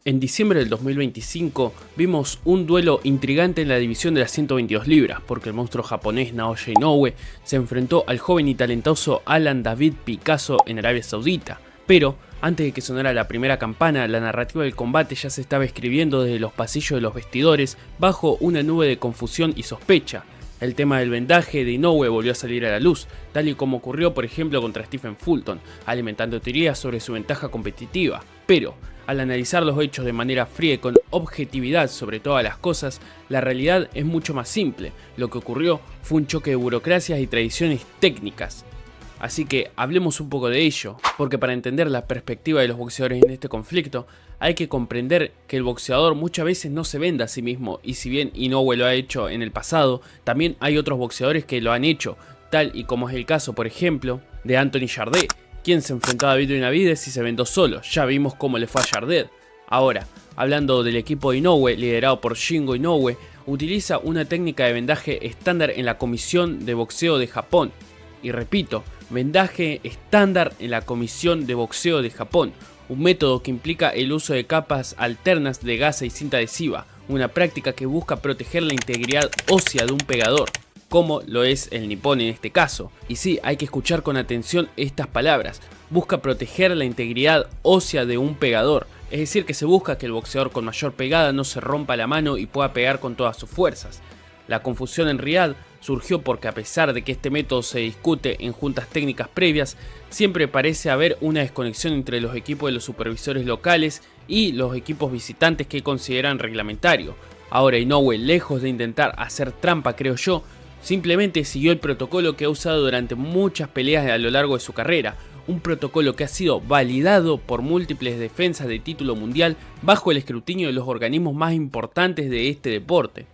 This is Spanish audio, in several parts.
En diciembre del 2025 vimos un duelo intrigante en la división de las 122 libras, porque el monstruo japonés Naoya Inoue se enfrentó al joven y talentoso Alan David Picasso en Arabia Saudita. Pero, antes de que sonara la primera campana, la narrativa del combate ya se estaba escribiendo desde los pasillos de los vestidores bajo una nube de confusión y sospecha. El tema del vendaje de Inoue volvió a salir a la luz, tal y como ocurrió por ejemplo contra Stephen Fulton, alimentando teorías sobre su ventaja competitiva. Pero, al analizar los hechos de manera fría y con objetividad sobre todas las cosas, la realidad es mucho más simple. Lo que ocurrió fue un choque de burocracias y tradiciones técnicas. Así que hablemos un poco de ello, porque para entender la perspectiva de los boxeadores en este conflicto, hay que comprender que el boxeador muchas veces no se vende a sí mismo, y si bien Inoue lo ha hecho en el pasado, también hay otros boxeadores que lo han hecho, tal y como es el caso, por ejemplo, de Anthony Yarde, quien se enfrentaba a Vito Benavidez y se vendó solo. Ya vimos cómo le fue a Yarde. Ahora, hablando del equipo de Inoue, liderado por Shingo Inoue, utiliza una técnica de vendaje estándar en la Comisión de Boxeo de Japón. Y repito, vendaje estándar en la Comisión de Boxeo de Japón, un método que implica el uso de capas alternas de gasa y cinta adhesiva, una práctica que busca proteger la integridad ósea de un pegador, como lo es el nipón en este caso. Y sí, hay que escuchar con atención estas palabras: busca proteger la integridad ósea de un pegador, es decir, que se busca que el boxeador con mayor pegada no se rompa la mano y pueda pegar con todas sus fuerzas. La confusión en Riyadh surgió porque, a pesar de que este método se discute en juntas técnicas previas, siempre parece haber una desconexión entre los equipos de los supervisores locales y los equipos visitantes que consideran reglamentario. Ahora Inoue, lejos de intentar hacer trampa, creo yo, simplemente siguió el protocolo que ha usado durante muchas peleas a lo largo de su carrera, un protocolo que ha sido validado por múltiples defensas de título mundial bajo el escrutinio de los organismos más importantes de este deporte.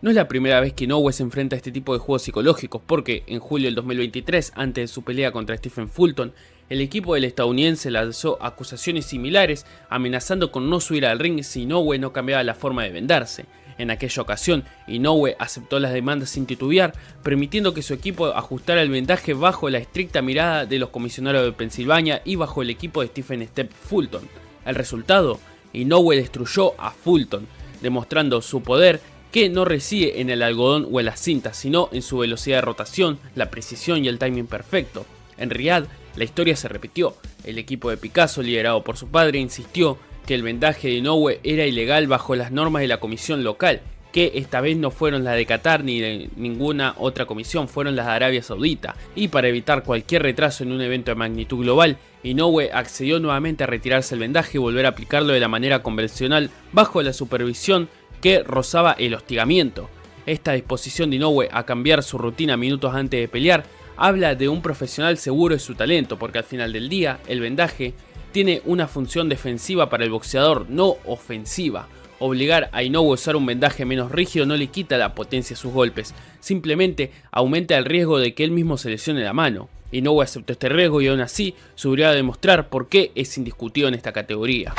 No es la primera vez que Inoue se enfrenta a este tipo de juegos psicológicos, porque en julio del 2023, antes de su pelea contra Stephen Fulton, el equipo del estadounidense lanzó acusaciones similares, amenazando con no subir al ring si Inoue no cambiaba la forma de vendarse. En aquella ocasión, Inoue aceptó las demandas sin titubear, permitiendo que su equipo ajustara el vendaje bajo la estricta mirada de los comisionados de Pensilvania y bajo el equipo de Stephen "Step" Fulton. El resultado: Inoue destruyó a Fulton, demostrando su poder, que no reside en el algodón o en las cintas, sino en su velocidad de rotación, la precisión y el timing perfecto. En Riyadh, la historia se repitió. El equipo de Picasso, liderado por su padre, insistió que el vendaje de Inoue era ilegal bajo las normas de la comisión local, que esta vez no fueron las de Qatar ni de ninguna otra comisión, fueron las de Arabia Saudita. Y para evitar cualquier retraso en un evento de magnitud global, Inoue accedió nuevamente a retirarse el vendaje y volver a aplicarlo de la manera convencional bajo la supervisión que rozaba el hostigamiento. Esta disposición de Inoue a cambiar su rutina minutos antes de pelear habla de un profesional seguro de su talento, porque al final del día el vendaje tiene una función defensiva para el boxeador, no ofensiva. Obligar a Inoue a usar un vendaje menos rígido no le quita la potencia a sus golpes, simplemente aumenta el riesgo de que él mismo se lesione la mano. Inoue aceptó este riesgo y aún así subió a demostrar por qué es indiscutido en esta categoría.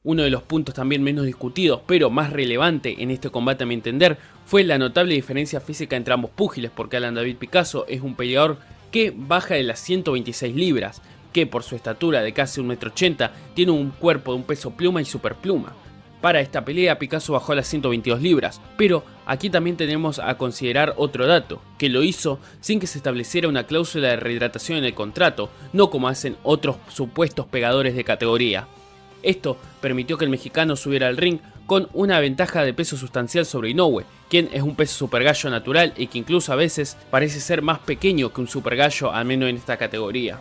Uno de los puntos también menos discutidos, pero más relevante en este combate a mi entender, fue la notable diferencia física entre ambos púgiles, porque Alan David Picasso es un peleador que baja de las 126 libras, que por su estatura de casi 1,80 m tiene un cuerpo de un peso pluma y superpluma. Para esta pelea Picasso bajó a las 122 libras, pero aquí también tenemos a considerar otro dato, que lo hizo sin que se estableciera una cláusula de rehidratación en el contrato, no como hacen otros supuestos pegadores de categoría. Esto permitió que el mexicano subiera al ring con una ventaja de peso sustancial sobre Inoue, quien es un peso super gallo natural y que incluso a veces parece ser más pequeño que un super gallo, al menos en esta categoría.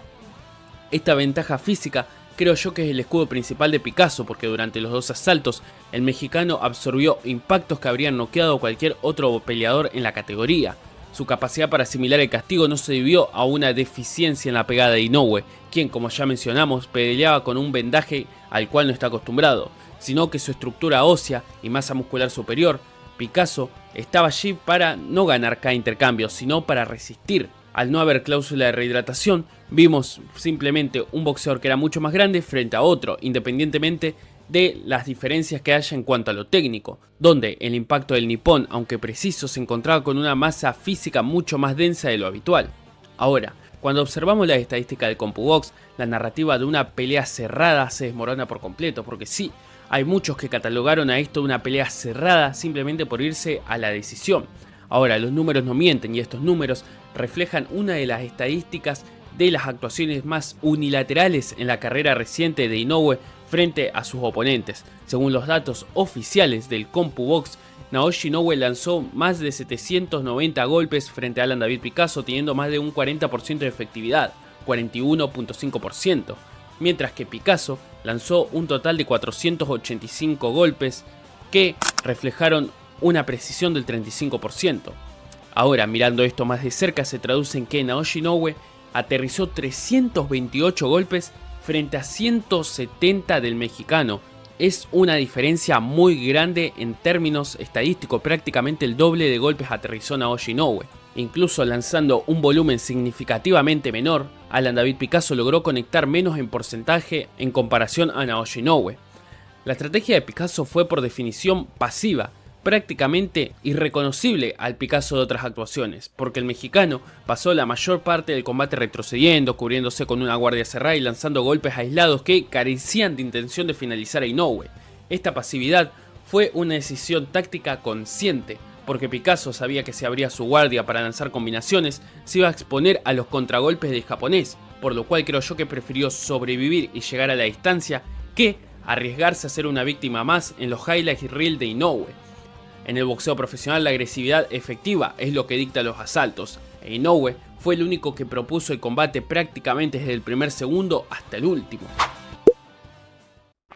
Esta ventaja física creo yo que es el escudo principal de Picasso, porque durante los dos asaltos el mexicano absorbió impactos que habrían noqueado a cualquier otro peleador en la categoría. Su capacidad para asimilar el castigo no se debió a una deficiencia en la pegada de Inoue, quien, como ya mencionamos, peleaba con un vendaje al cual no está acostumbrado, sino que su estructura ósea y masa muscular superior. Picasso estaba allí para no ganar cada intercambio, sino para resistir. Al no haber cláusula de rehidratación, vimos simplemente un boxeador que era mucho más grande frente a otro, independientemente de las diferencias que haya en cuanto a lo técnico, donde el impacto del nipón, aunque preciso, se encontraba con una masa física mucho más densa de lo habitual. Ahora, cuando observamos las estadísticas de CompuBox, la narrativa de una pelea cerrada se desmorona por completo, porque sí, Hay muchos que catalogaron a esto de una pelea cerrada simplemente por irse a la decisión. Ahora, los números no mienten y estos números reflejan una de las estadísticas de las actuaciones más unilaterales en la carrera reciente de Inoue frente a sus oponentes. Según los datos oficiales del CompuBox, Naoya Inoue lanzó más de 790 golpes frente a Alan David Picasso, teniendo más de un 40% de efectividad, 41.5%, mientras que Picasso lanzó un total de 485 golpes que reflejaron una precisión del 35%. Ahora, mirando esto más de cerca, se traduce en que Naoya Inoue aterrizó 328 golpes frente a 170 del mexicano. Es una diferencia muy grande en términos estadísticos, prácticamente el doble de golpes aterrizó Naoya Inoue. Incluso lanzando un volumen significativamente menor, Alan David Picasso logró conectar menos en porcentaje en comparación a Naoya Inoue. La estrategia de Picasso fue por definición pasiva, prácticamente irreconocible al Picasso de otras actuaciones, porque el mexicano pasó la mayor parte del combate retrocediendo, cubriéndose con una guardia cerrada y lanzando golpes aislados que carecían de intención de finalizar a Inoue. Esta pasividad fue una decisión táctica consciente, porque Picasso sabía que si abría su guardia para lanzar combinaciones, se iba a exponer a los contragolpes del japonés, por lo cual creo yo que prefirió sobrevivir y llegar a la distancia que arriesgarse a ser una víctima más en los highlights y reel de Inoue. En el boxeo profesional la agresividad efectiva es lo que dicta los asaltos, e Inoue fue el único que propuso el combate prácticamente desde el primer segundo hasta el último.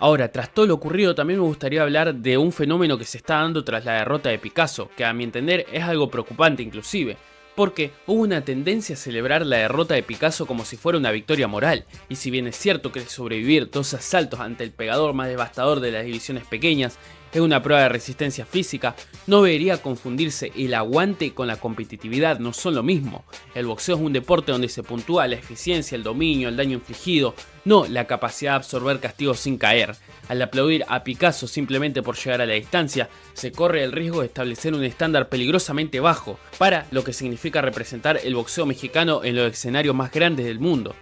Ahora, tras todo lo ocurrido, también me gustaría hablar de un fenómeno que se está dando tras la derrota de Picasso, que a mi entender es algo preocupante inclusive, porque hubo una tendencia a celebrar la derrota de Picasso como si fuera una victoria moral, y si bien es cierto que sobrevivir 2 asaltos ante el pegador más devastador de las divisiones pequeñas es una prueba de resistencia física, no debería confundirse el aguante con la competitividad, no son lo mismo. El boxeo es un deporte donde se puntúa la eficiencia, el dominio, el daño infligido, no la capacidad de absorber castigos sin caer. Al aplaudir a Picasso simplemente por llegar a la distancia, se corre el riesgo de establecer un estándar peligrosamente bajo para lo que significa representar el boxeo mexicano en los escenarios más grandes del mundo.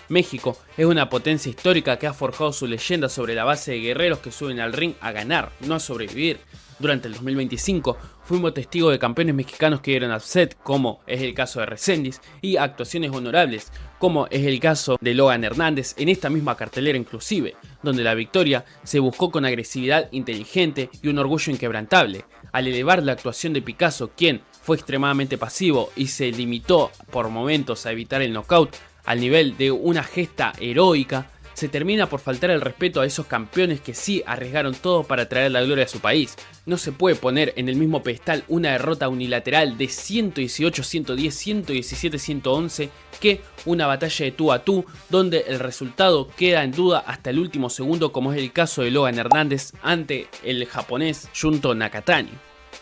México es una potencia histórica que ha forjado su leyenda sobre la base de guerreros que suben al ring a ganar, no a sobrevivir. Durante el 2025 fuimos testigos de campeones mexicanos que dieron upset, como es el caso de Reséndiz, y actuaciones honorables, como es el caso de Logan Hernández en esta misma cartelera inclusive, donde la victoria se buscó con agresividad inteligente y un orgullo inquebrantable. Al elevar la actuación de Picasso, quien fue extremadamente pasivo y se limitó por momentos a evitar el knockout, al nivel de una gesta heroica, se termina por faltar el respeto a esos campeones que sí arriesgaron todo para traer la gloria a su país. No se puede poner en el mismo pedestal una derrota unilateral de 118-110, 117-111 que una batalla de tú a tú donde el resultado queda en duda hasta el último segundo, como es el caso de Logan Hernández ante el japonés Junto Nakatani.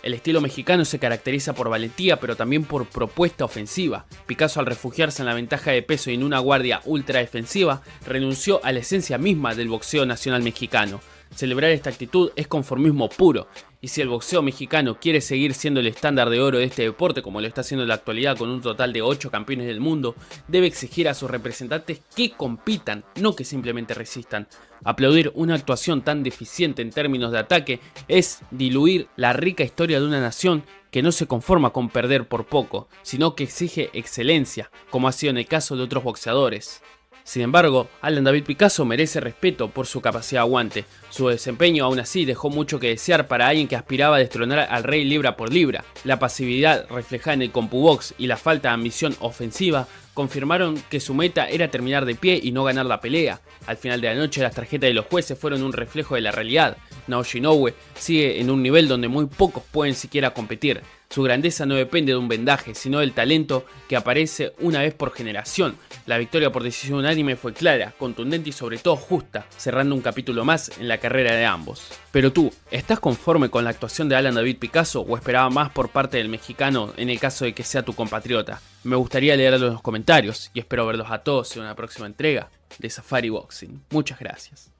El estilo mexicano se caracteriza por valentía, pero también por propuesta ofensiva. Picasso, al refugiarse en la ventaja de peso y en una guardia ultra defensiva, renunció a la esencia misma del boxeo nacional mexicano. Celebrar esta actitud es conformismo puro, y si el boxeo mexicano quiere seguir siendo el estándar de oro de este deporte, como lo está haciendo en la actualidad con un total de 8 campeones del mundo, debe exigir a sus representantes que compitan, no que simplemente resistan. Aplaudir una actuación tan deficiente en términos de ataque es diluir la rica historia de una nación que no se conforma con perder por poco, sino que exige excelencia, como ha sido en el caso de otros boxeadores. Sin embargo, Alan David Picasso merece respeto por su capacidad de aguante. Su desempeño aún así dejó mucho que desear para alguien que aspiraba a destronar al rey libra por libra. La pasividad reflejada en el CompuBox y la falta de ambición ofensiva confirmaron que su meta era terminar de pie y no ganar la pelea. Al final de la noche, las tarjetas de los jueces fueron un reflejo de la realidad. Naoya Inoue sigue en un nivel donde muy pocos pueden siquiera competir. Su grandeza no depende de un vendaje, sino del talento que aparece una vez por generación. La victoria por decisión unánime fue clara, contundente y sobre todo justa, cerrando un capítulo más en la carrera de ambos. Pero tú, ¿estás conforme con la actuación de Alan David Picasso o esperaba más por parte del mexicano en el caso de que sea tu compatriota? Me gustaría leerlo en los comentarios y espero verlos a todos en una próxima entrega de Safari Boxing. Muchas gracias.